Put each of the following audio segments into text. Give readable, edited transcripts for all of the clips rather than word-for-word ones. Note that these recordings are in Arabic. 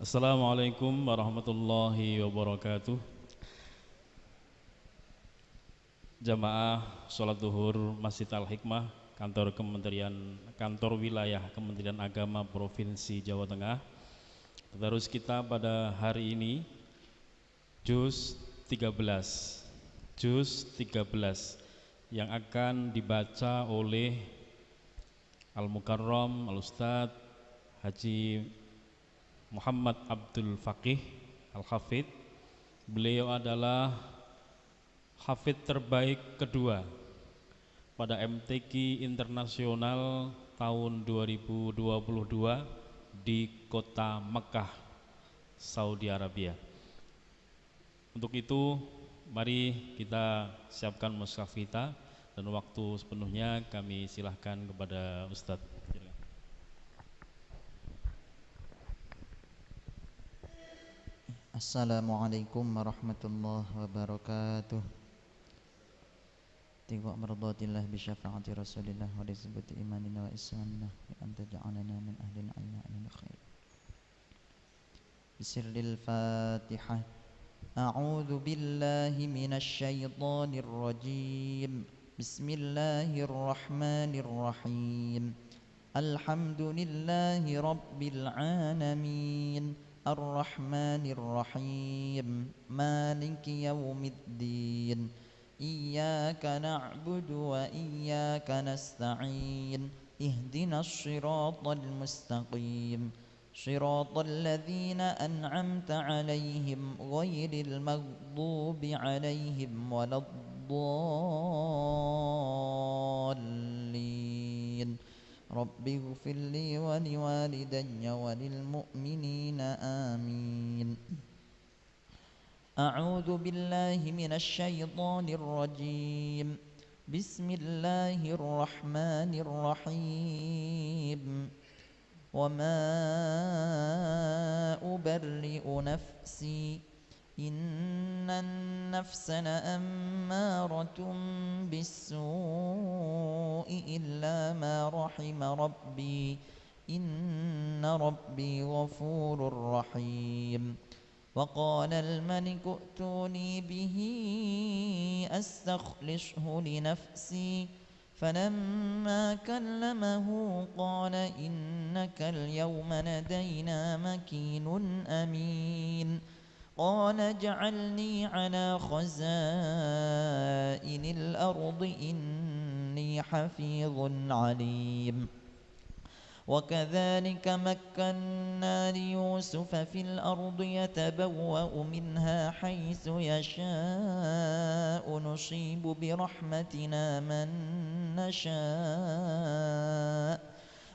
Assalamualaikum warahmatullahi wabarakatuh. Jamaah sholat duhur Masjid Al-Hikmah, kantor wilayah Kementerian Agama Provinsi Jawa Tengah. Tadarus kita pada hari ini juz 13 yang akan dibaca oleh Al-Mukarram Al-Ustadz Haji Muhammad Abdul Faqih Al-Hafidh. Beliau adalah hafidh terbaik kedua pada MTQ Internasional tahun 2022 di kota Mekah, Saudi Arabia. Untuk itu, mari kita siapkan mushaf kita, dan waktu sepenuhnya kami silahkan kepada Ustadz. Assalamualaikum warahmatullahi wabarakatuh. Tiga mardatillah bi syafaati Rasulillah wa rizqati imanina wa islamina wa anta ja'alana min ahli al-'ilmi khair. Bisirril Fatihah. A'udzu billahi minasy syaithanir rajim. Bismillahirrahmanirrahim. Alhamdulillahi rabbil alamin. Ar-Rahmanir Rahim. Maliki yaumiddin. Iyyaka na'budu wa iyyaka nasta'in. Ihdinas shiratal mustaqim. Shiratal ladzina an'amta 'alaihim ghairil maghdubi 'alaihim waladdallin. Rabbi ghfirli wa liwalidayya wa lilmu'minina amin. A'udzu billahi minasy syaithanir rajim. Bismillahirrahmanirrahim. Wa ma ubarri'u nafsi innan nafsa la'ammaratun bis-su'i illa ma rahima rabbi inna rabbi ghafurur rahim. Wa qala al-maliku a'tuni bihi astakhlishu li nafsi falamma kallamahu qala innaka al-yawma ladayna makinun amin. قال اجعلني على خزائن الأرض إني حفيظ عليم. وكذلك مكنا ليوسف في الأرض يتبوأ منها حيث يشاء نصيب برحمتنا من نشاء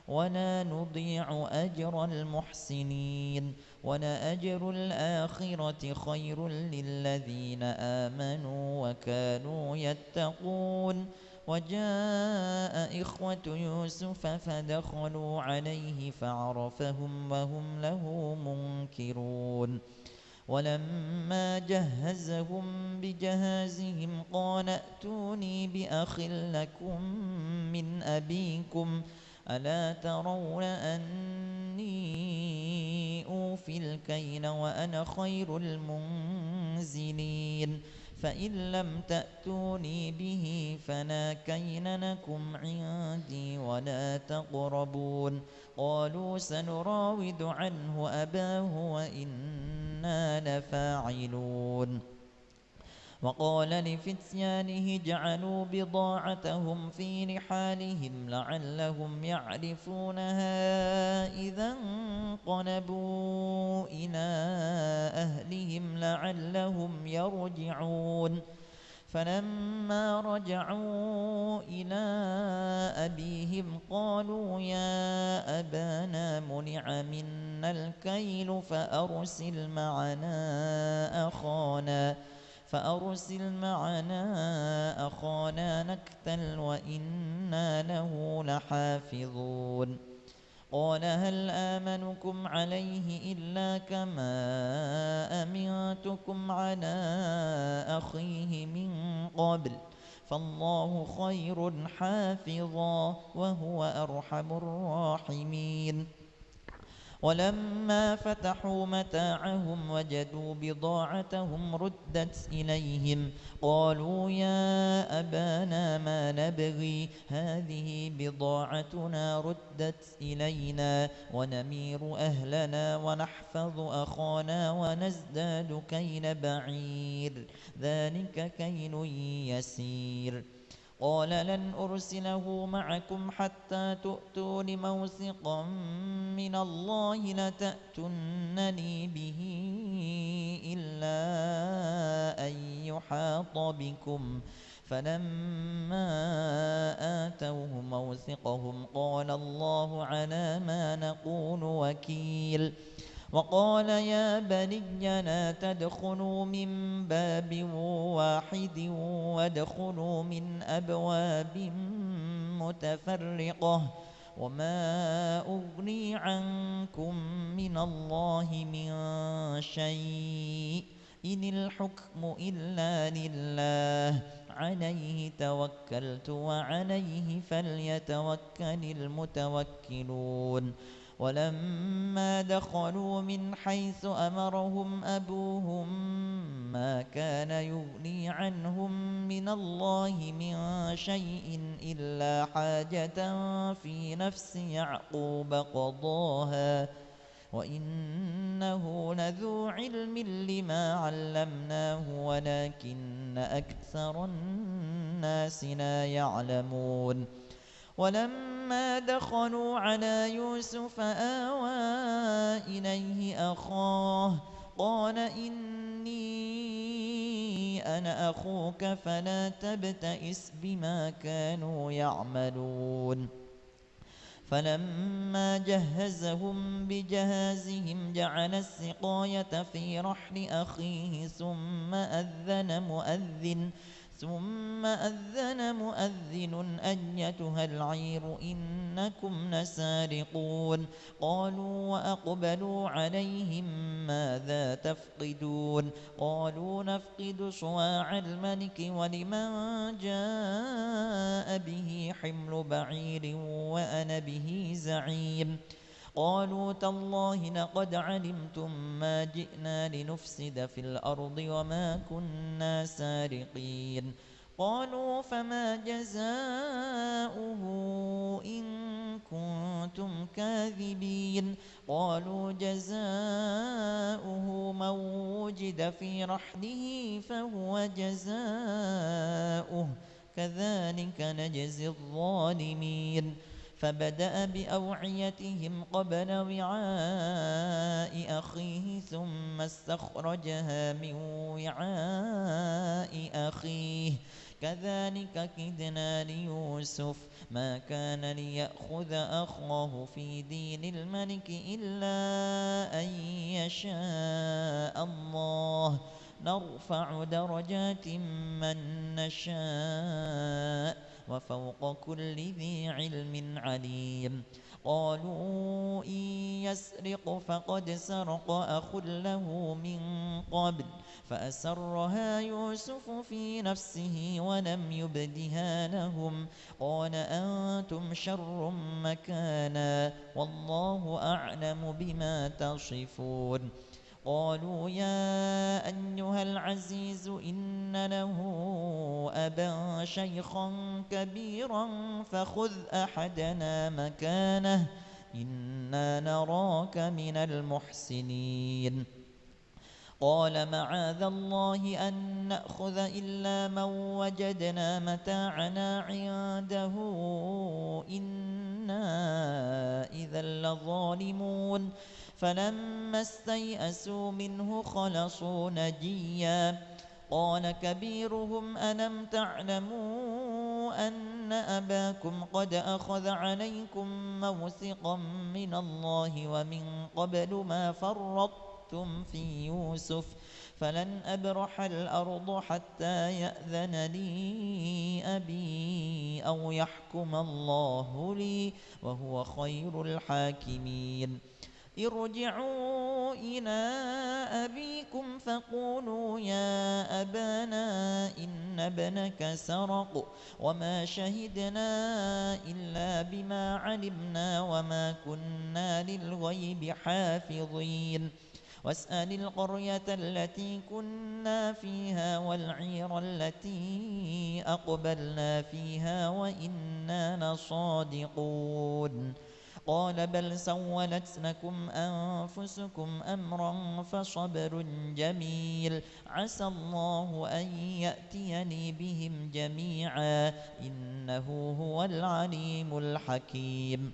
ولا نضيع أجر المحسنين. ولأجر الآخرة خير للذين آمنوا وكانوا يتقون. وجاء إخوة يوسف فدخلوا عليه فعرفهم وهم له منكرون. ولما جهزهم بجهازهم قال ائتوني بأخ لكم من أبيكم ألا ترون أني أوفي الكيل وأنا خير المنزلين. فإن لم تأتوني به فلا كيل لكم عندي ولا تقربون. قالوا سنراود عنه أباه وإنا لفاعلون. وقال لفتيانه اجعلوا بضاعتهم في رحالهم لعلهم يعرفونها إذا انقلبوا إلى أهلهم لعلهم يرجعون. فلما رجعوا إلى أبيهم قالوا يا أبانا منع منا الكيل فأرسل معنا أخانا نكتل وإنا له لحافظون. قال هل آمنكم عليه إلا كما أمنتكم على أخيه من قبل فالله خير حافظا وهو أرحم الراحمين. ولما فتحوا متاعهم وجدوا بضاعتهم ردت إليهم قالوا يا أبانا ما نبغي هذه بضاعتنا ردت إلينا ونمير أهلنا ونحفظ أخانا ونزداد كيل بعير ذلك كيل يسير قال لن أرسله معكم حتى تؤتون موثقا من الله لتأتونني به إلا أن يحاط بكم فلما آتوه موثقهم قال الله على ما نقول وكيل وقال يا بني لا تدخلوا من باب واحد وادخلوا من أبواب متفرقة وما أغني عنكم من الله من شيء إن الحكم إلا لله عليه توكلت وعليه فليتوكل المتوكلون ولما دخلوا من حيث أمرهم أبوهم ما كان يغني عنهم من الله من شيء إلا حاجة في نفس يعقوب قضاها وإنه لذو علم لما علمناه ولكن أكثر الناس لا يعلمون ولما دخلوا على يوسف آوى إليه أخاه قال إني أنا أخوك فلا تبتئس بما كانوا يعملون فلما جهزهم بجهازهم جعل السقاية في رحل أخيه ثم أذن مؤذن أيتها العير إنكم لسارقون قالوا وأقبلوا عليهم ماذا تفقدون قالوا نفقد صواع الملك ولمن جاء به حمل بعير وأنا به زعيم قالوا تالله لقد علمتم ما جئنا لنفسد في الأرض وما كنا سارقين قالوا فما جزاؤه إن كنتم كاذبين قالوا جزاؤه من وجد في رحله فهو جزاؤه كذلك نجزي الظالمين فبدأ بأوعيتهم قبل وعاء أخيه ثم استخرجها من وعاء أخيه كذلك كدنا ليوسف ما كان ليأخذ أخاه في دين الملك إلا أن يشاء الله نرفع درجات من نشاء وفوق كل ذي علم عليم قالوا إن يسرق فقد سرق أخ له من قبل فأسرها يوسف في نفسه ولم يبدها لهم قال أنتم شر مكانا والله أعلم بما تصفون قالوا يا أيها العزيز إن له أبا شيخا كبيرا فخذ أحدنا مكانه إنا نراك من المحسنين قال معاذ الله أن نأخذ إلا من وجدنا متاعنا عنده إنا إذا لظالمون فلما استيئسوا منه خلصوا نجيا قال كبيرهم ألم تعلموا أن أباكم قد أخذ عليكم موثقا من الله ومن قبل ما فرطتم في يوسف فلن أبرح الأرض حتى يأذن لي أبي أو يحكم الله لي وهو خير الحاكمين ارجعوا إلى أبيكم فقولوا يا أبانا إن ابنك سرق وما شهدنا إلا بما علمنا وما كنا للغيب حافظين واسأل القرية التي كنا فيها والعير التي أقبلنا فيها وإنا لصادقون قال بل سولت لكم أنفسكم أمرا فصبر جميل عسى الله أن يأتيني بهم جميعا إنه هو العليم الحكيم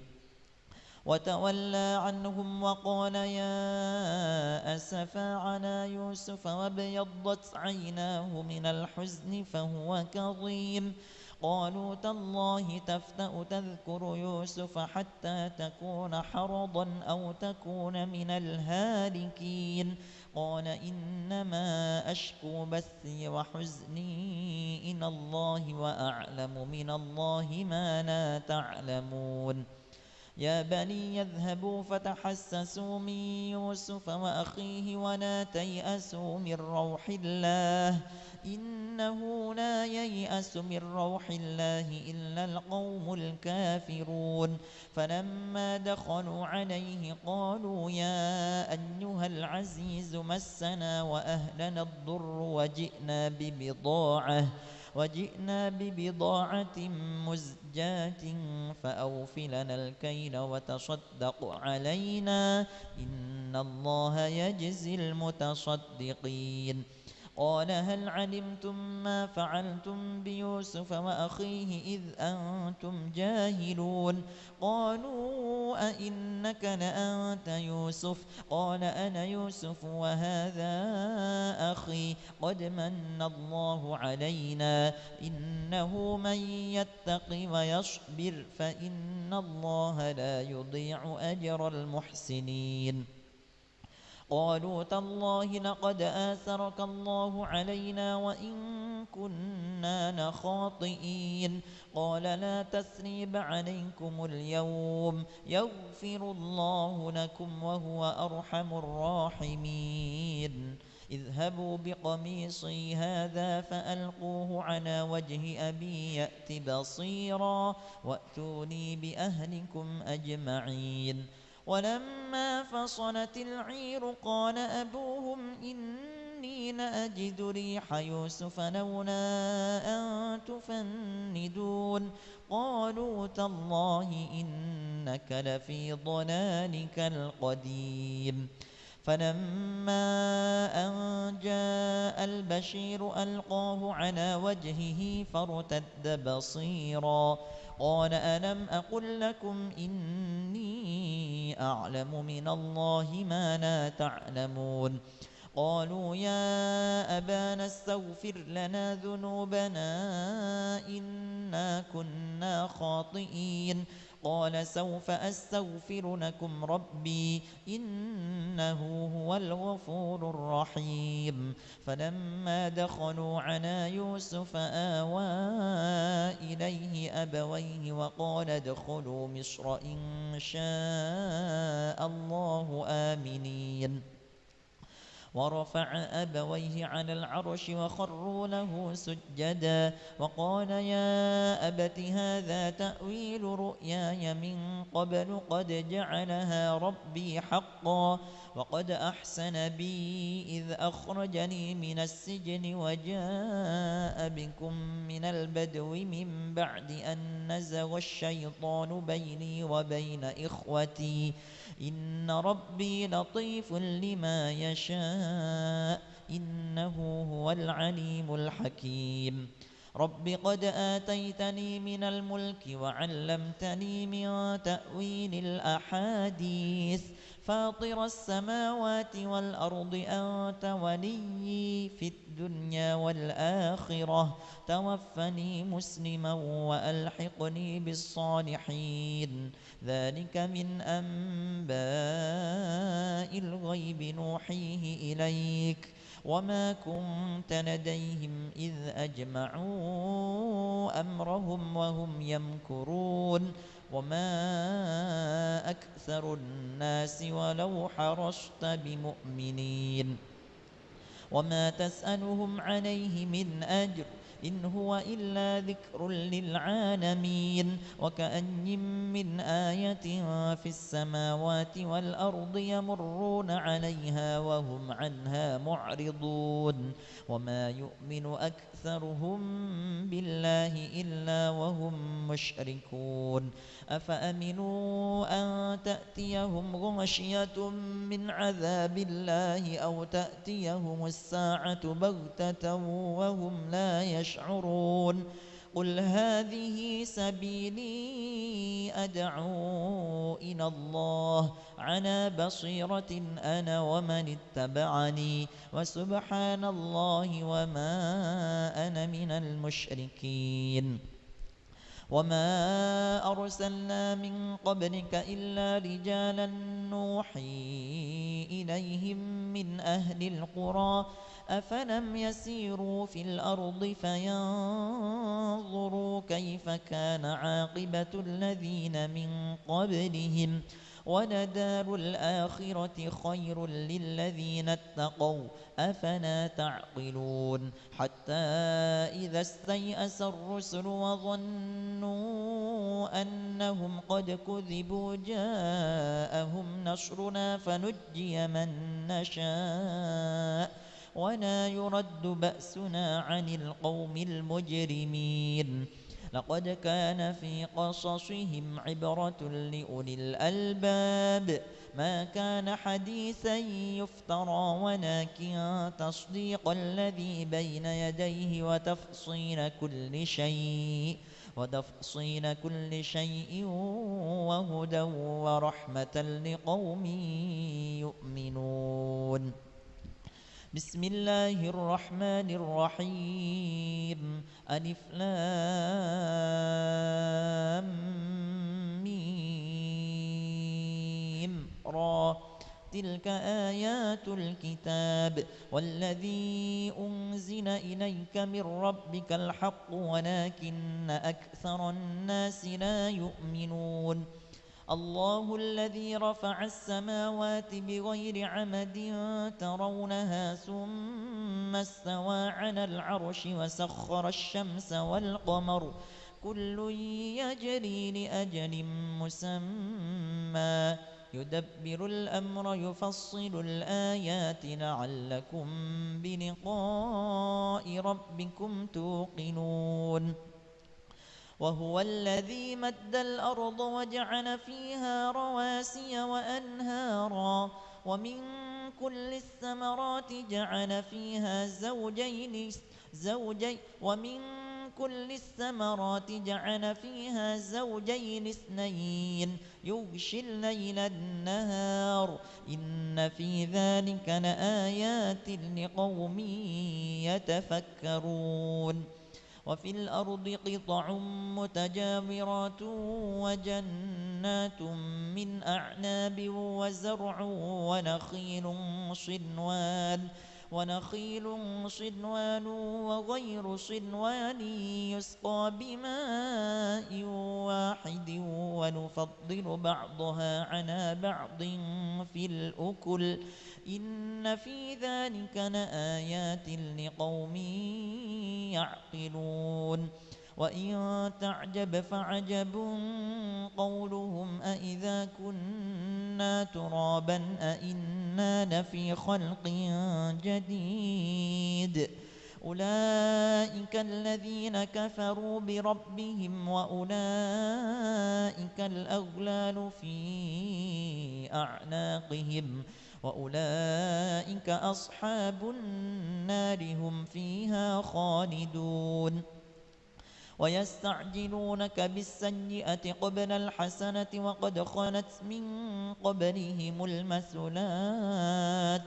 وتولى عنهم وقال يا أسفا على يوسف وابيضت عيناه من الحزن فهو كظيم قالوا تالله تفتأ تذكر يوسف حتى تكون حرضا أو تكون من الهالكين قال إنما أشكو بثي وحزني إلى الله وأعلم من الله ما لا تعلمون يا بني يذهبوا فتحسسوا من يوسف وأخيه ولا تيأسوا من روح الله إنه لا ييأس من روح الله إلا القوم الكافرون فلما دخلوا عليه قالوا يا أيها العزيز مسنا وأهلنا الضر وجئنا ببضاعة مزجاة فأوف لنا الكيل وتصدق علينا إن الله يجزي المتصدقين قال هل علمتم ما فعلتم بيوسف وأخيه إذ أنتم جاهلون قالوا أئنك لأنت يوسف قال أنا يوسف وهذا أخي قد من الله علينا إنه من يتق ويصبر فإن الله لا يضيع أجر المحسنين قالوا تالله لقد آثرك الله علينا وإن كنا لخاطئين قال لا تثريب عليكم اليوم يغفر الله لكم وهو أرحم الراحمين اذهبوا بقميصي هذا فألقوه على وجه أبي يأت بصيرا وأتوني بأهلكم أجمعين ولما فصلت العير قال أبوهم إني لأجد ريح يوسف لولا أن تفندون قالوا تالله إنك لفي ضلالك القديم فلما أن جاء البشير ألقاه على وجهه فارتد بصيرا قال ألم أقل لكم إني أعلم من الله ما لا تعلمون قالوا يا أبانا استغفر لنا ذنوبنا إنا كنا خاطئين قال سوف أستغفر لكم ربي إنه هو الغفور الرحيم فلما دخلوا على يوسف آوى إليه أبويه وقال ادخلوا مصر إن شاء الله آمنين ورفع أبويه على العرش وخروا له سجدا وقال يا أبت هذا تأويل رؤياي من قبل قد جعلها ربي حقا وقد أحسن بي إذ أخرجني من السجن وجاء بكم من البدو من بعد أن نزغ الشيطان بيني وبين إخوتي إن ربي لطيف لما يشاء إنه هو العليم الحكيم رب قد آتيتني من الملك وعلمتني من تأويل الأحاديث فاطر السماوات والأرض أنت ولي في الدنيا والآخرة توفني مسلما وألحقني بالصالحين ذلك من أنباء الغيب نوحيه إليك وما كنت لديهم إذ أجمعوا أمرهم وهم يمكرون وما أكثر الناس ولو حرصت بمؤمنين وما تسألهم عليه من أجر إن هو إلا ذكر للعالمين وكأي من آية في السماوات والأرض يمرون عليها وهم عنها معرضون وما يؤمن أكثرهم بالله إلا وهم مشركون أفأمنوا أن تأتيهم غشية من عذاب الله أو تأتيهم الساعة بغتة وهم لا يشعرون قل هذه سبيلي أدعو إلى الله على بصيرة أنا ومن اتبعني وسبحان الله وما أنا من المشركين وما أرسلنا من قبلك إلا رجالا نوحي إليهم من أهل القرى أفلم يسيروا في الأرض فينظروا كيف كان عاقبة الذين من قبلهم ولدار الآخرة خير للذين اتقوا أفلا تعقلون حتى إذا استيأس الرسل وظنوا أنهم قد كذبوا جاءهم نصرنا فنجي من نشاء ولا يرد بأسنا عن القوم المجرمين لقد كان في قصصهم عبرة لأولي الألباب ما كان حديثا يفترى ولكن تصديق الذي بين يديه وتفصيل كل شيء وهدى ورحمة لقوم يؤمنون بسم الله الرحمن الرحيم ألف لام ميم را تلك آيات الكتاب والذي أنزل إليك من ربك الحق ولكن أكثر الناس لا يؤمنون الله الذي رفع السماوات بغير عمد ترونها ثم استوى على العرش وسخر الشمس والقمر كل يجري لأجل مسمى يدبر الأمر يفصل الآيات لعلكم بلقاء ربكم توقنون وهو الذي مد الأرض وجعل فيها رواسي وأنهارا ومن كل الثمرات جعل فيها زوجين اثنين يغشي الليل النهار إن في ذلك لآيات لقوم يتفكرون وفي الأرض قطع متجاورات وجنات من أعناب وزرع ونخيل صنوان وغير صنوان يسقى بماء واحد ونفضل بعضها على بعض في الأكل إن في ذلك لآيات لقوم يعقلون وإن تعجب فعجب قولهم أإذا كنا ترابا أإنا لفي خلق جديد أولئك الذين كفروا بربهم وأولئك الأغلال في أعناقهم وأولئك أصحاب النار هم فيها خالدون ويستعجلونك بالسيئة قبل الحسنة وقد خلت من قبلهم المثلات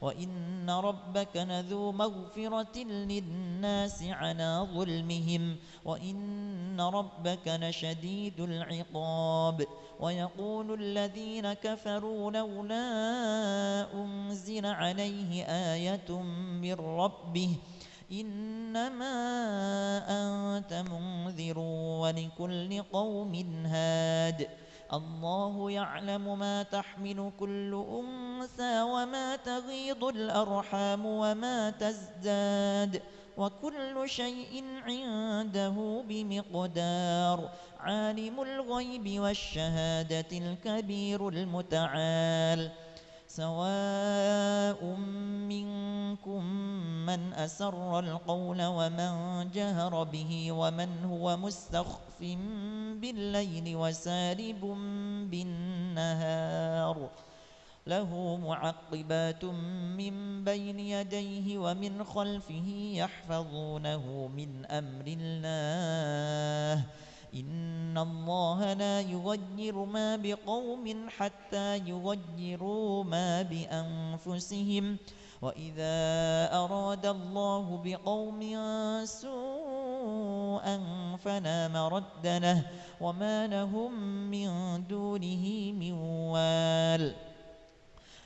وإن ربك لذو مغفرة للناس على ظلمهم وإن ربك لشديد العقاب ويقول الذين كفروا لولا أنزل عليه آية من ربه إنما أنت منذر ولكل قوم هاد الله يعلم ما تحمل كل أنثى وما تغيض الأرحام وما تزداد وكل شيء عنده بمقدار عالم الغيب والشهادة الكبير المتعال سواء منكم من أسر القول ومن جهر به ومن هو مستخف بالليل وسارب بالنهار له معقبات من بين يديه ومن خلفه يحفظونه من أمر الله إن الله لا يغير ما بقوم حتى يغيروا ما بأنفسهم وإذا أراد الله بقوم سوءا فلا مرد له وما لهم من دونه من وال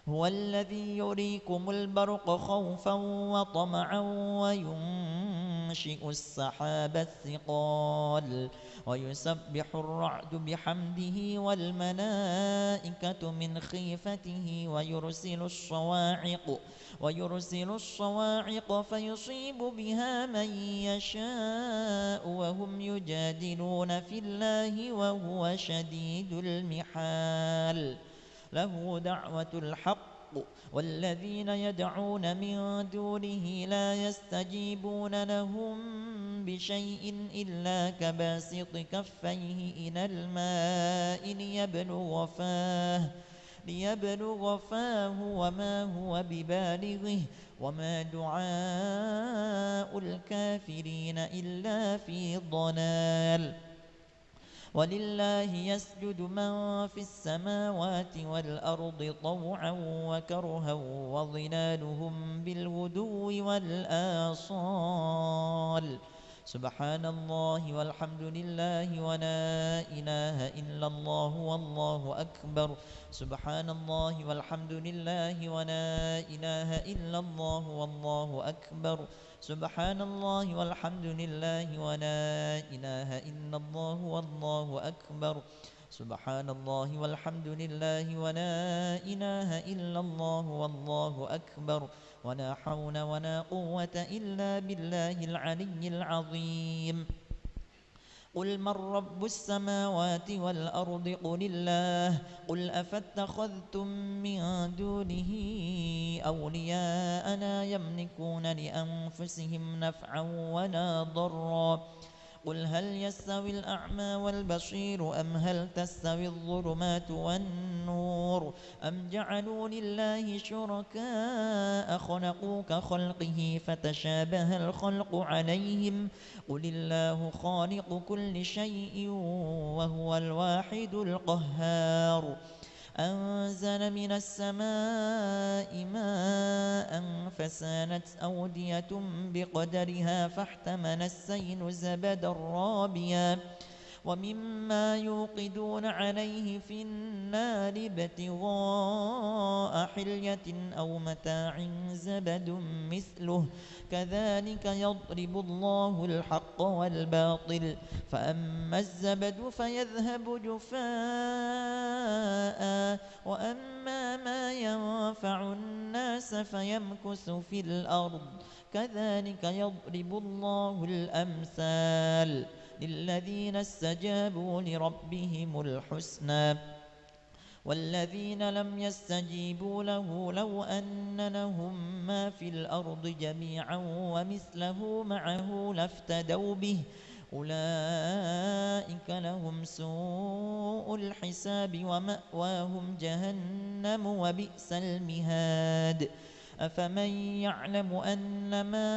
هو الذي يريكم البرق خوفا وطمعا وينشئ السحاب الثقال ويسبح الرعد بحمده والملائكة من خيفته ويرسل الصواعق فيصيب بها من يشاء وهم يجادلون في الله وهو شديد المحال له دعوة الحق والذين يدعون من دونه لا يستجيبون لهم بشيء إلا كباسط كفيه إلى الماء ليبلغ فاه وما هو ببالغه وما دعاء الكافرين إلا في ضلال ولله يسجد من في السماوات والأرض طوعا وكرها وظلالهم بالغدو والآصال سبحان الله والحمد لله ولا إله إلا الله والله أكبر سبحان الله والحمد لله ولا إله إلا الله والله أكبر سبحان الله والحمد لله ولا إله إلا الله والله أكبر سبحان الله والحمد لله ولا إله إلا الله والله أكبر ولا حول ولا قوة إلا بالله العلي العظيم قل من رب السماوات والأرض قل الله قل أفاتخذتم من دونه أولياء لا يملكون لأنفسهم نفعا ولا ضرا قل هل يستوي الأعمى والبصير أم هل تستوي الظلمات والنور أم جعلوا لله شركاء خلقوا كخلقه فتشابه الخلق عليهم قل الله خالق كل شيء وهو الواحد القهار أنزل من السماء ماء فسالت أودية بقدرها فاحتمل السيل زبدا رابيا ومما يوقدون عليه في النار ابتغاء حلية أو متاع زبد مثله كذلك يضرب الله الحق والباطل فأما الزبد فيذهب جفاء وأما ما ينفع الناس فيمكث في الأرض كذلك يضرب الله الأمثال للذين استجابوا لربهم الحسنى والذين لم يستجيبوا له لو أن لهم ما في الأرض جميعا ومثله معه لافتدوا به أولئك لهم سوء الحساب ومأواهم جهنم وبئس المهاد أفمن يعلم أنما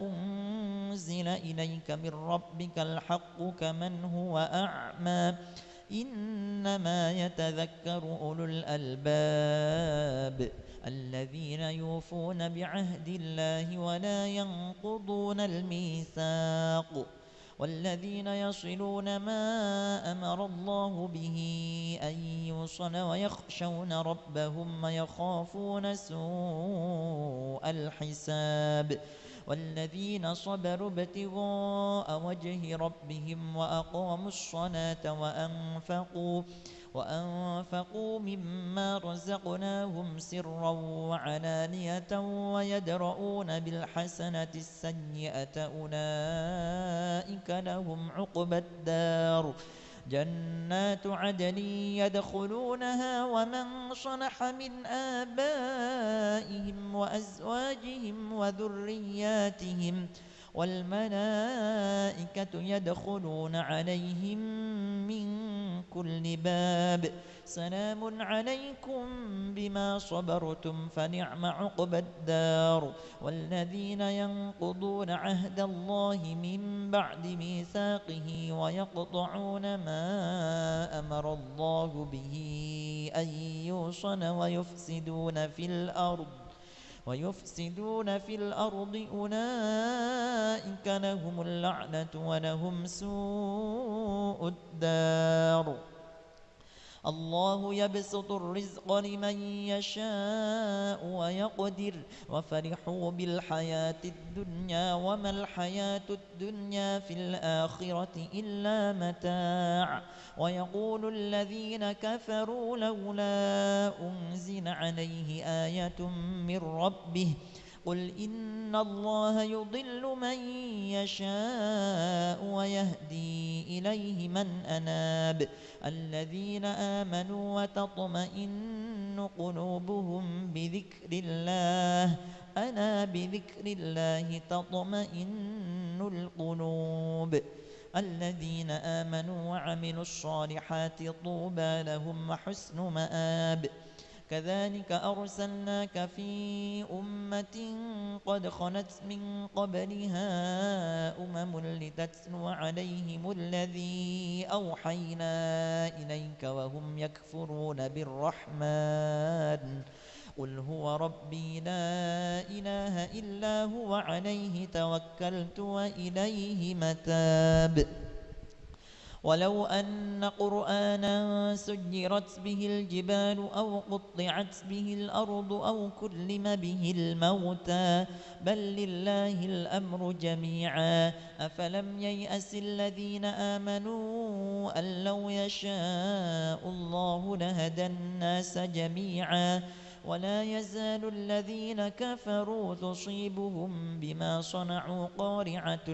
أنزل إليك من ربك الحق كمن هو أعمى إنما يتذكر أولو الألباب الذين يوفون بعهد الله ولا ينقضون الميثاق والذين يصلون ما أمر الله به أن يوصل ويخشون ربهم ويخافون سوء الحساب والذين صبروا ابتغاء وجه ربهم وأقاموا الصلاة وأنفقوا مما رزقناهم سرا وعلانية ويدرؤون بالحسنة السيئة أولئك لهم عقبى الدار جنات عدن يدخلونها ومن صلح من آبائهم وأزواجهم وذرياتهم والملائكة يدخلون عليهم من كل باب سلام عليكم بما صبرتم فنعم عقبى الدار والذين ينقضون عهد الله من بعد ميثاقه ويقطعون ما أمر الله به أن يوصل ويفسدون في الأرض أولئك لهم اللعنة ولهم سوء الدار الله يبسط الرزق لمن يشاء ويقدر وفرحوا بالحياة الدنيا وما الحياة الدنيا في الآخرة إلا متاع ويقول الذين كفروا لولا أنزل عليه آية من ربه قل إن الله يضل من يشاء ويهدي إليه من أناب الذين آمنوا وتطمئن قلوبهم بذكر الله ألا بذكر الله تطمئن القلوب الذين آمنوا وعملوا الصالحات طوبى لهم وحسن مآب كذلك أرسلناك في أمة قد خلت من قبلها لتتلو عليهم الذي أوحينا إليك وهم يكفرون بالرحمن قل هو ربي لا إله إلا هو عليه توكلت وإليه متاب ولو أن قرآنا سجرت به الجبال أو قطعت به الأرض أو كلم به الموتى بل لله الأمر جميعا أفلم ييأس الذين آمنوا أن لو يشاء الله لهدى الناس جميعا ولا يزال الذين كفروا تصيبهم بما صنعوا قارعة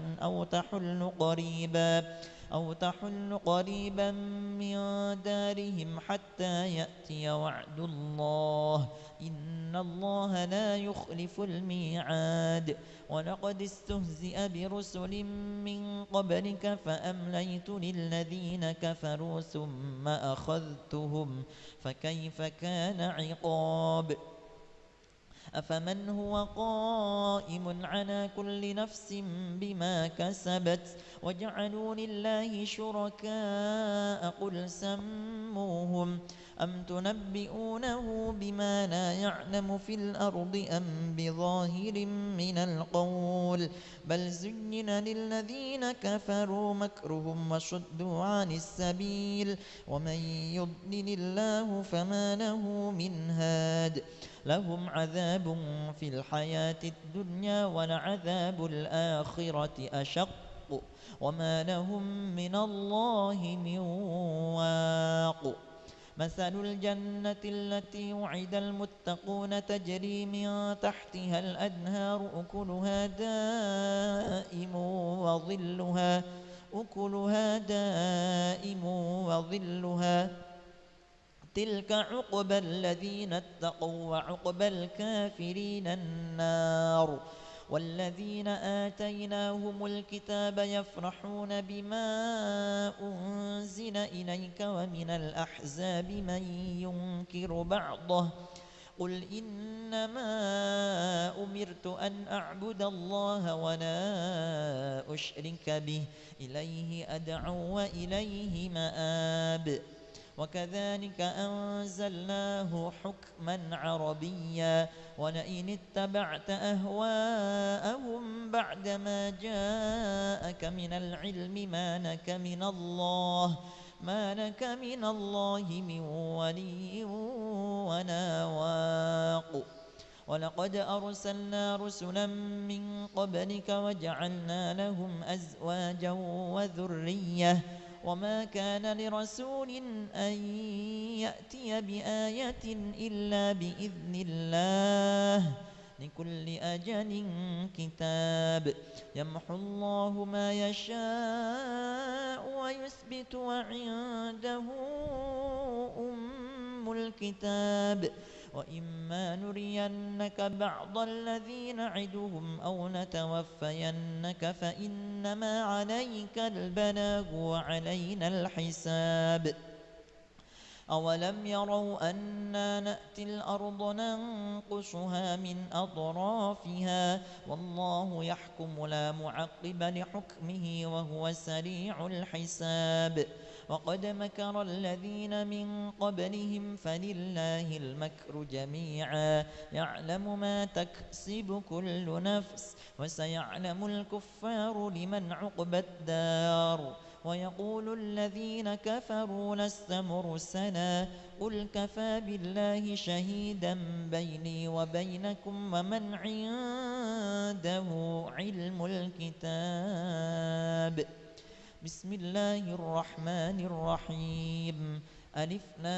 أو تحل قريبا من دارهم حتى يأتي وعد الله إن الله لا يخلف الميعاد ولقد استهزئ برسل من قبلك فأمليت للذين كفروا ثم أخذتهم فكيف كان عقاب أفمن هو قائم على كل نفس بما كسبت وجعلوا لله شركاء قل سموهم أم تنبئونه بما لا يعلم في الأرض أم بظاهر من القول بل زين للذين كفروا مكرهم وصدوا عن السبيل ومن يضلل الله فما له من هاد لهم عذاب في الحياة الدنيا ولعذاب الآخرة أشق وما لهم من الله من واق مثل الجنة التي وعد المتقون تجري من تحتها الأنهار أكلها دائم وظلها تلك عقبى الذين اتقوا وعقبى الكافرين النار والذين آتيناهم الكتاب يفرحون بما أنزل إليك ومن الأحزاب من ينكر بعضه قل إنما أمرت أن أعبد الله ولا أشرك به إليه أدعو وإليه مآب وكذلك أنزلناه حكما عربيا ولئن اتبعت أهواءهم بعدما جاءك من العلم ما لك من الله من ولي ولا واق ولقد أرسلنا رسلا من قبلك وجعلنا لهم أزواجا وذرية وما كان لرسول أن يأتي بآية إلا بإذن الله لكل أجل كتاب يمحو الله ما يشاء ويثبت وعنده أم الكتاب وإما نرينك بعض الذي نعدهم أو نتوفينك فإنما عليك البلاغ وعلينا الحساب أولم يروا أنا نأتي الأرض ننقصها من أطرافها والله يحكم لا معقب لحكمه وهو سريع الحساب وقد مكر الذين من قبلهم فلله المكر جميعا يعلم ما تكسب كل نفس وسيعلم الكفار لمن عقبى الدار ويقول الذين كفروا لست مرسلا قل كفى بالله شهيدا بيني وبينكم ومن عنده علم الكتاب بسم الله الرحمن الرحيم ألف لام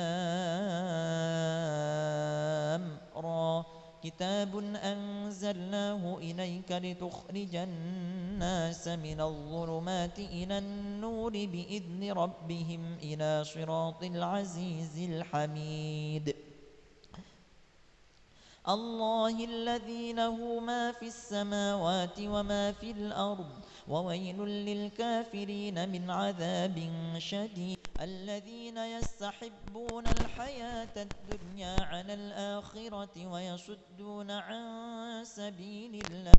را كتاب أنزلناه إليك لتخرج الناس من الظلمات إلى النور بإذن ربهم إلى صراط العزيز الحميد الله الذي له ما في السماوات وما في الأرض وويل للكافرين من عذاب شديد الذين يستحبون الحياة الدنيا على الآخرة ويصدون عن سبيل الله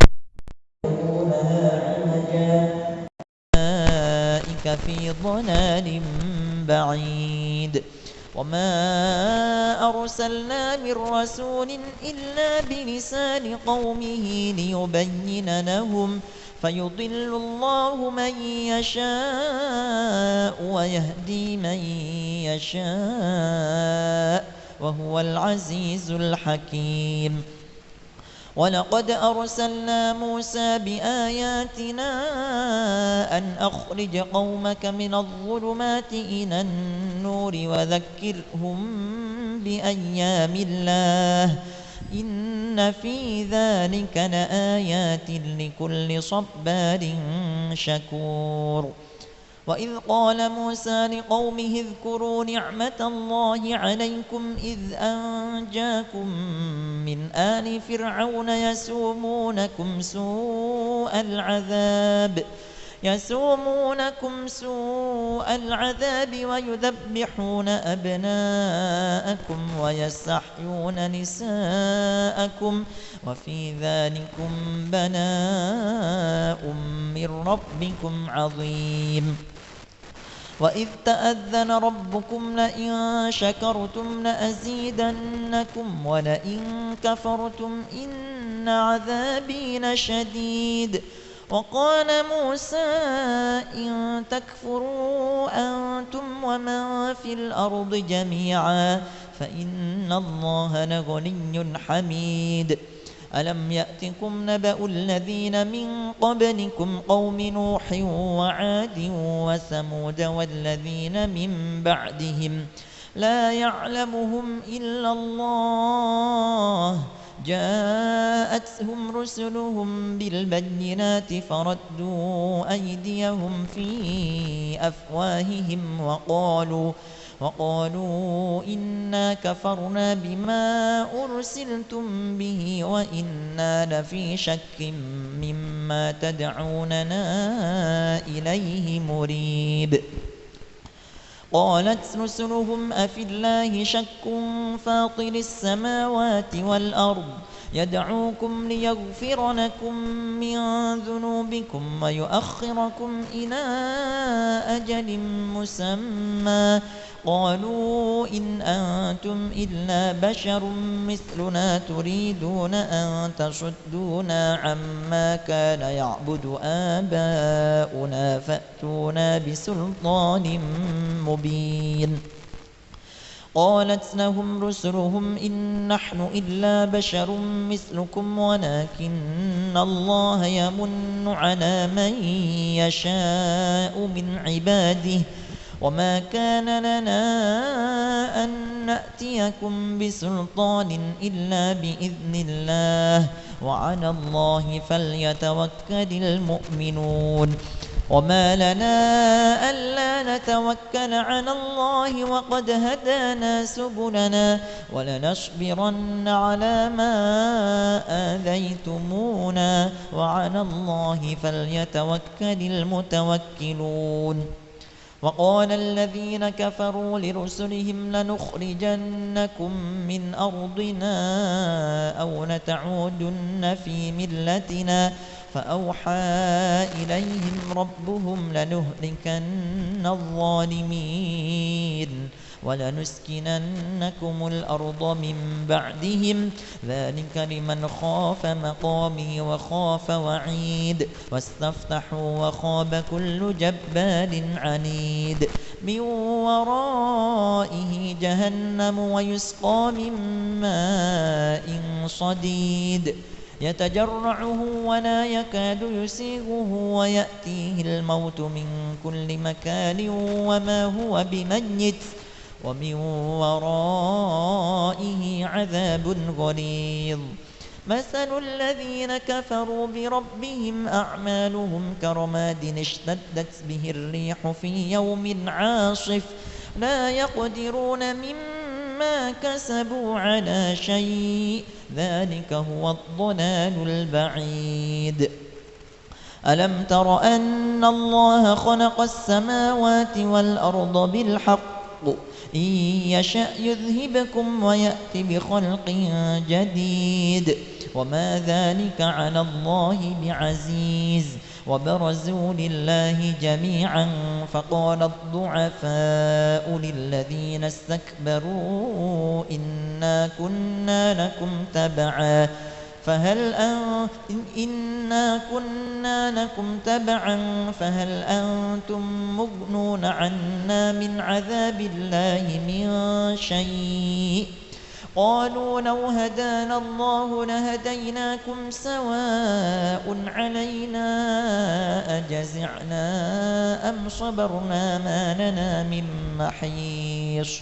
أولئك في ضلال بعيد وما أرسلنا من رسول إلا بلسان قومه ليبين لهم فيضل الله من يشاء ويهدي من يشاء وهو العزيز الحكيم ولقد أرسلنا موسى بآياتنا أن أخرج قومك من الظلمات إلى النور وذكرهم بأيام الله إن في ذلك لآيات لكل صبار شكور وإذ قال موسى لقومه اذكروا نعمة الله عليكم إذ أنجاكم من آل فرعون يسومونكم سوء العذاب ويذبحون أبناءكم ويستحيون نساءكم وفي ذلكم بلاء من ربكم عظيم وإذ تأذن ربكم لئن شكرتم لأزيدنكم ولئن كفرتم إن عذابي لشديد وقال موسى إن تكفروا أنتم ومن في الأرض جميعا فإن الله لغني حميد ألم يأتكم نبأ الذين من قبلكم قوم نوح وعاد وثمود والذين من بعدهم لا يعلمهم إلا الله جاءتهم رسلهم بالبينات فردوا أيديهم في أفواههم وقالوا إنا كفرنا بما أرسلتم به وإنا لفي شك مما تدعوننا إليه مريب قالت رسلهم أفي الله شك فاطر السماوات والأرض يدعوكم ليغفر لكم من ذنوبكم ويؤخركم إلى أجل مسمى قالوا إن أنتم إلا بشر مثلنا تريدون أن تصدونا عما كان يعبد آباؤنا فأتونا بسلطان مبين قالت لهم رسلهم إن نحن إلا بشر مثلكم ولكن الله يمن على من يشاء من عباده وما كان لنا أن نأتيكم بسلطان إلا بإذن الله وعلى الله فليتوكل المؤمنون وما لنا ألا نتوكل على الله وقد هدانا سبلنا ولنصبرن على ما آذيتمونا وعلى الله فليتوكل المتوكلون وقال الذين كفروا لرسلهم لنخرجنكم من أرضنا أو لتعودن في ملتنا فأوحى إليهم ربهم لنهلكن الظالمين ولنسكننكم الأرض من بعدهم ذلك لمن خاف مقامي وخاف وعيد واستفتحوا وخاب كل جبار عنيد من ورائه جهنم ويسقى من ماء صديد يتجرعه ولا يكاد يسيغه ويأتيه الموت من كل مكان وما هو بميت ومن ورائه عذاب غليظ مثل الذين كفروا بربهم أعمالهم كرماد اشتدت به الريح في يوم عاصف لا يقدرون مما كسبوا على شيء ذلك هو الضلال البعيد ألم تر أن الله خلق السماوات والأرض بالحق إن يشأ يذهبكم ويأت بخلق جديد وما ذلك على الله بعزيز وبرزوا لله جميعا فقال الضعفاء للذين استكبروا إنا كنا لكم تبعا فهل أنتم مغنون عنا من عذاب الله من شيء قالوا لو هدانا الله لهديناكم سواء علينا أجزعنا أم صبرنا ما لنا من محيص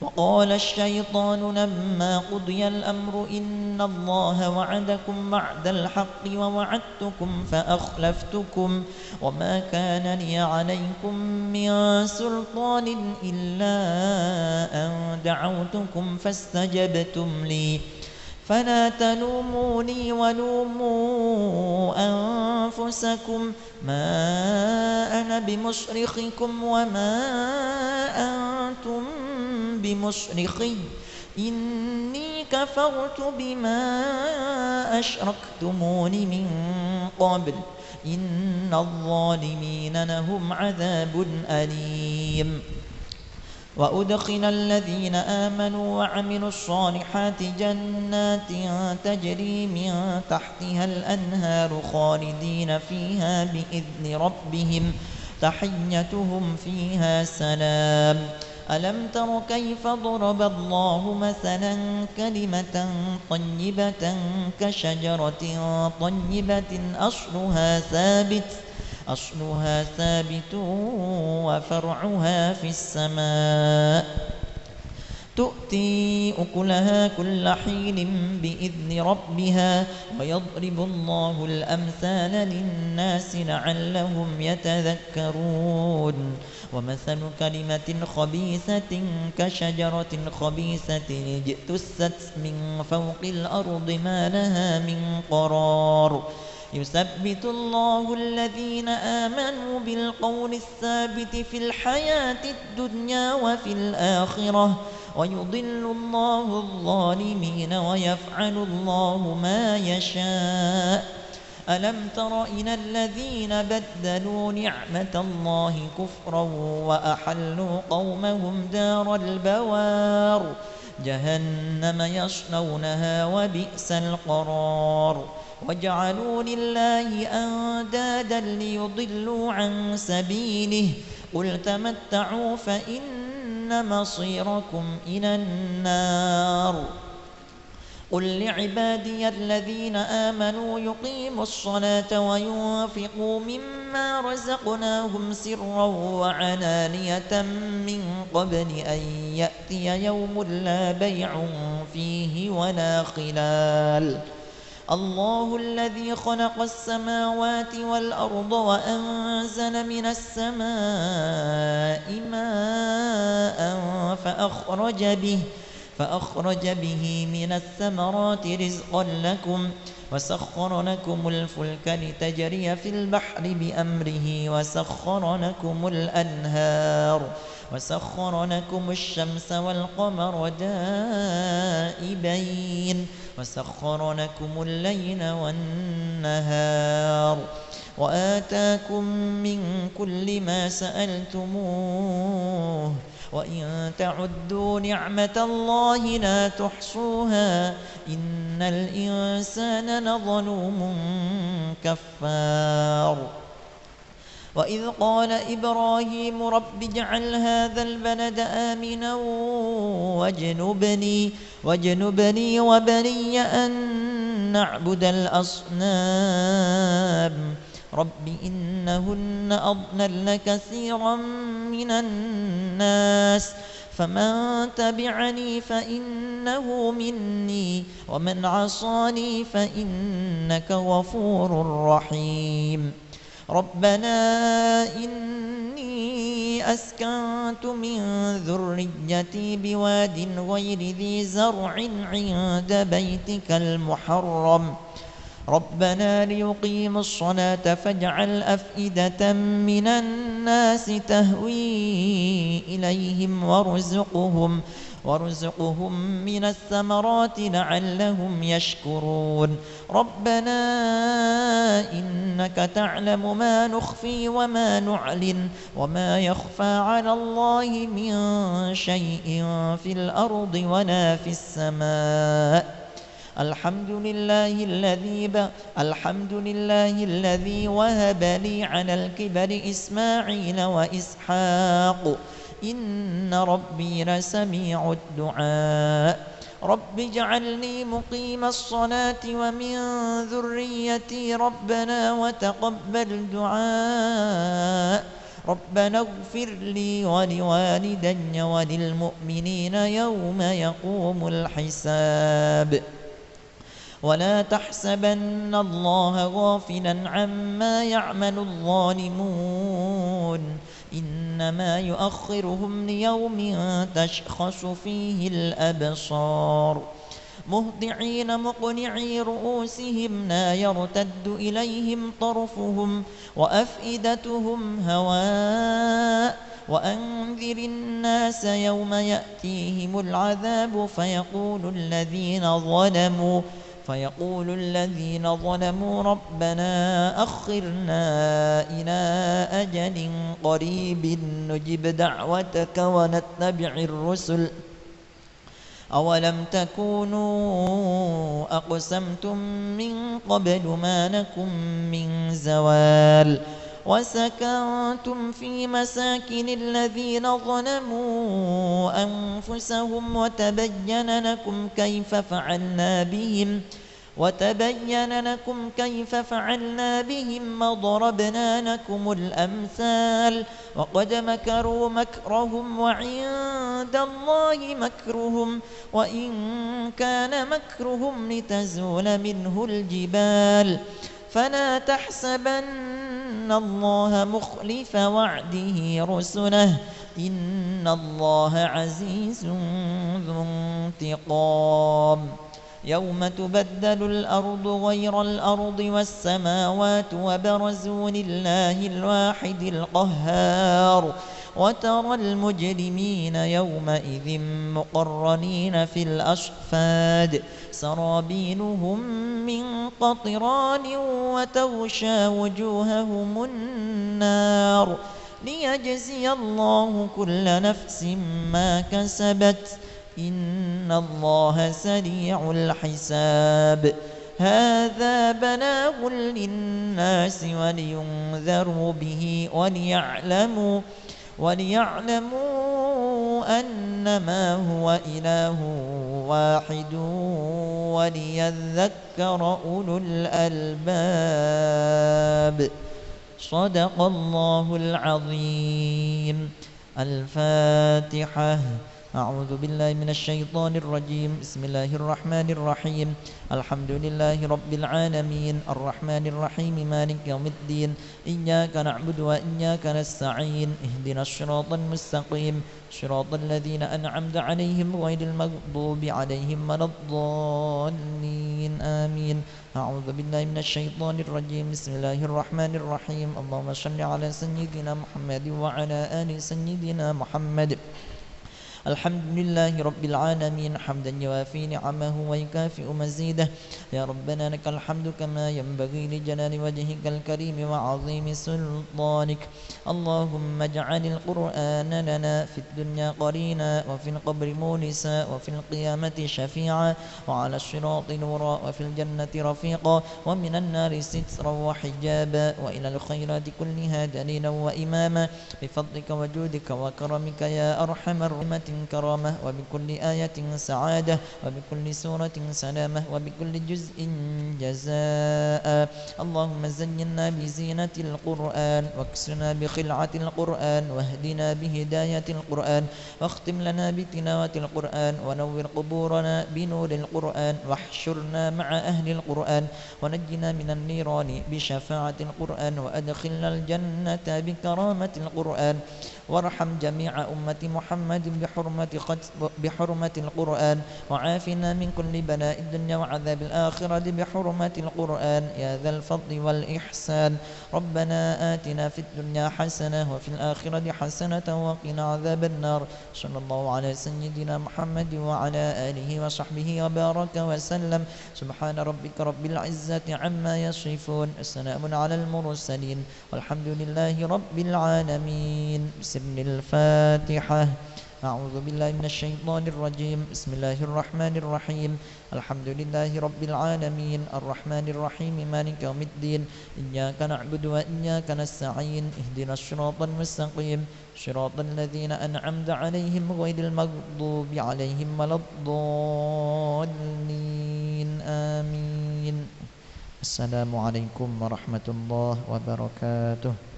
وقال الشيطان لما قضي الأمر إن الله وعدكم وعد الحق ووعدتكم فأخلفتكم وما كان لي عليكم من سلطان إلا أن دعوتكم فاستجبتم لي فلا تلوموني ولوموا أنفسكم ما أنا بمصرخكم وما أنتم بمصرخي إني كفرت بما أشركتمون من قبل إن الظالمين لهم عذاب أليم وأدخل الذين آمنوا وعملوا الصالحات جنات تجري من تحتها الأنهار خالدين فيها بإذن ربهم تحيتهم فيها سلام ألم تر كيف ضرب الله مثلا كلمة طيبة كشجرة طيبة أصلها ثابت وفرعها في السماء تؤتي أكلها كل حين بإذن ربها ويضرب الله الأمثال للناس لعلهم يتذكرون ومثل كلمة خبيثة كشجرة خبيثة اجتثت من فوق الأرض ما لها من قرار يثبت الله الذين آمنوا بالقول الثابت في الحياة الدنيا وفي الآخرة ويضل الله الظالمين ويفعل الله ما يشاء. ألم تر إلى الذين بدلوا نعمة الله كفرا وأحلوا قومهم دار البوار جهنم يصلونها وبئس القرار وجعلوا لله أندادا ليضلوا عن سبيله قل تمتعوا فإن مصيركم إلى النار. قل لعبادي الذين آمنوا يقيموا الصلاة وينفقوا مما رزقناهم سرا وعلانية من قبل أن يأتي يوم لا بيع فيه ولا خلال. الله الذي خلق السماوات والأرض وأنزل من السماء ماء فأخرج به من الثمرات رزقا لكم وسخر لكم الفلك لتجري في البحر بأمره وسخر لكم الأنهار وسخر لكم الشمس والقمر دائبين وسخر لكم الليل والنهار وآتاكم من كل ما سألتموه وإن تعدوا نعمة الله لا تحصوها إن الإنسان لظلوم كفار. وإذ قال إبراهيم رب اجعل هذا البلد آمنا واجنبني وبني أن نعبد الأصنام رب إنهن أضللن كثيرا من الناس فمن تبعني فإنه مني ومن عصاني فإنك غفور رحيم. ربنا إني أسكنت من ذريتي بواد غير ذي زرع عند بيتك المحرم ربنا ليقيموا الصلاة فاجعل أفئدة من الناس تهوي إليهم وارزقهم من الثمرات لعلهم يشكرون. ربنا إنك تعلم ما نخفي وما نعلن وما يخفى على الله من شيء في الأرض ولا في السماء. الحمد لله الذي وهب لي على الكبر إسماعيل وإسحاق إن ربي لسميع الدعاء. رب اجعلني مقيم الصلاة ومن ذريتي ربنا وتقبل دعاء. ربنا اغفر لي ولوالدي وللمؤمنين يوم يقوم الحساب. ولا تحسبن الله غافلا عما يعمل الظالمون إنما يؤخرهم ليوم تشخص فيه الأبصار. مهطعين مقنعي رؤوسهم لا يرتد إليهم طرفهم وأفئدتهم هواء. وأنذر الناس يوم يأتيهم العذاب فيقول الذين ظلموا ربنا أخرنا إلى أجل قريب نجب دعوتك ونتبع الرسل أولم تكونوا أقسمتم من قبل ما لكم من زوال. وسكنتم في مساكن الذين ظلموا أنفسهم وتبين لكم كيف فعلنا بهم وضربنا لكم الأمثال. وقد مكروا مكرهم وعند الله مكرهم وإن كان مكرهم لتزول منه الجبال. فلا تحسبن الله مخلف وعده رسله إن الله عزيز ذو انتقام. يوم تبدل الأرض غير الأرض والسماوات وبرزوا لله الواحد القهار وترى المجرمين يومئذ مقرنين في الأصفاد سرابيلهم من قطران وتغشى وجوههم النار ليجزي الله كل نفس ما كسبت إن الله سريع الحساب هذا بلاغ للناس ولينذروا به وليعلموا أنما هو إله واحد وليذكر أولو الألباب صدق الله العظيم. الفاتحة. أعوذ بالله من الشيطان الرجيم. بسم الله الرحمن الرحيم. الحمد لله رب العالمين الرحمن الرحيم مالك يوم الدين إياك نعبد وإياك نستعين اهدنا الصراط المستقيم صراط الذين أنعمت عليهم غير المغضوب عليهم ولا الضالين آمين. أعوذ بالله من الشيطان الرجيم. بسم الله الرحمن الرحيم. اللهم صل على سيدنا محمد وعلى آل سيدنا محمد. الحمد لله رب العالمين حمدا يوافي نعمه ويكافئ مزيده يا ربنا لك الحمد كما ينبغي لجلال وجهك الكريم وعظيم سلطانك. اللهم اجعل القرآن لنا في الدنيا قرينا وفي القبر مونسا وفي القيامة شفيعا وعلى الصراط نورا وفي الجنة رفيقا ومن النار سترا وحجابا وإلى الخيرات كلها دليلا وإماما بفضلك وجودك وكرمك يا أرحم الراحمين كرامة وبكل آية سعادة وبكل سورة سلامة وبكل جزء جزاء. اللهم زينا بزينة القرآن واكسنا بخلعة القرآن واهدنا بهداية القرآن واختم لنا بتلاوة القرآن ونور قبورنا بنور القرآن واحشرنا مع أهل القرآن ونجنا من النيران بشفاعة القرآن وأدخلنا الجنة بكرامة القرآن وارحم جميع أمة محمد بحرمة القرآن وعافنا من كل بلاء الدنيا وعذاب الآخرة بحرمة القرآن يا ذا الفضل والإحسان. ربنا آتنا في الدنيا حسنة وفي الآخرة حسنة وقنا عذاب النار. صلى الله على سيدنا محمد وعلى آله وصحبه وبارك وسلم. سبحان ربك رب العزة عما يصفون السلام على المرسلين والحمد لله رب العالمين. بسم الفاتحة. أعوذ بالله من الشيطان الرجيم. بسم الله الرحمن الرحيم. الحمد لله رب العالمين الرحمن الرحيم مالك يوم الدين إياك نعبد وإياك نستعين اهدنا الصراط المستقيم صراط الذين أنعمت عليهم غير المغضوب عليهم ولا الضالين آمين. السلام عليكم ورحمة الله وبركاته.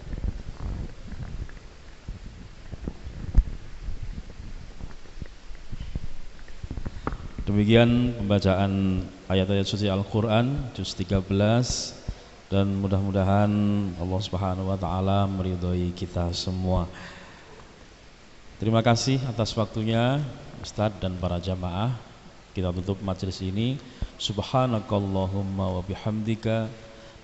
Demikian pembacaan ayat-ayat suci Al-Quran juz 13 dan mudah-mudahan Allah Subhanahu wa Ta'ala meridhoi kita semua. Terima kasih atas waktunya Ustadz dan para jamaah. Kita tutup majelis ini. Subhanakallahumma wa bihamdika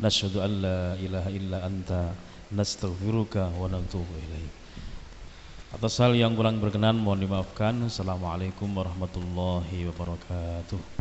nasyhadu an la ilaha illa anta nastaghfiruka wa natubu ilaik. Atas hal yang kurang berkenan mohon dimaafkan. Assalamualaikum warahmatullahi wabarakatuh.